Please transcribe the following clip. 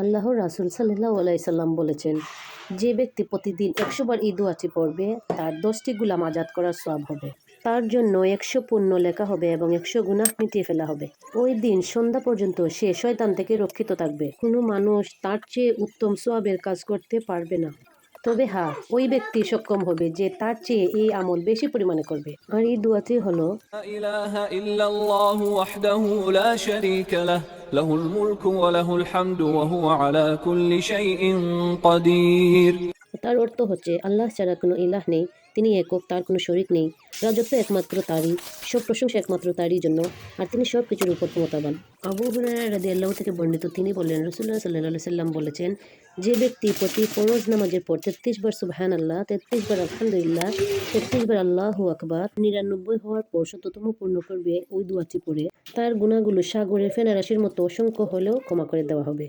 আল্লাহর রাসূল সাল্লাল্লাহু আলাইহি সাল্লাম বলেছেন, যে ব্যক্তি প্রতিদিন ১০০ বার এই দোয়াটি পড়বে তার ১০টি গুনাহ মাজাত করার সওয়াব হবে। তার জন্য ১০০ পুণ্য লেখা হবে এবং ১০০ গুনাহ মিটিয়ে ফেলা হবে। ওই দিন সন্ধ্যা পর্যন্ত সে শয়তান থেকে রক্ষিত থাকবে। কোনো মানুষ তার চেয়ে উত্তম সওয়াবের কাজ করতে পারবে না। তবে হ্যাঁ, ওই ব্যক্তি সক্ষম হবে যে তার চেয়ে এই আমল বেশি পরিমাণে করবে। আর এই দোয়াটি হলো, لا إله إلا الله وحده لا شريك له له الملك وله الحمد وهو على كل شيء قدير। তার অর্থ হচ্ছে আল্লাহ ছাড়া কোনো ইলাহ নেই, তিনি একক, তার কোনো শরিক নেই, রাজত্ব একমাত্র তারই, সব প্রশংসা একমাত্র তারই জন্য, আর তিনি সব কিছুর উপর ক্ষমতাবান। আবু হুরায়রা রাদিয়াল্লাহু থেকে বর্ণিত, তিনি বললেন, রাসূলুল্লাহ সাল্লাল্লাহু আলাইহি সাল্লাম বলেছেন, যে ব্যক্তি প্রতি ফরজ নামাজের পর ৩৩ বার সুবহানাল্লাহ, ৩৩ বার আলহামদুলিল্লাহ, ৩৩ বার আল্লাহু আকবার, ৯৯ হওয়ার পর শততম পূর্ণ করবে ওই দোয়াটি পড়ে, তার গুনাহগুলো সাগরের ফেনা রাশির মতো অসংখ্য হলেও ক্ষমা করে দেওয়া হবে।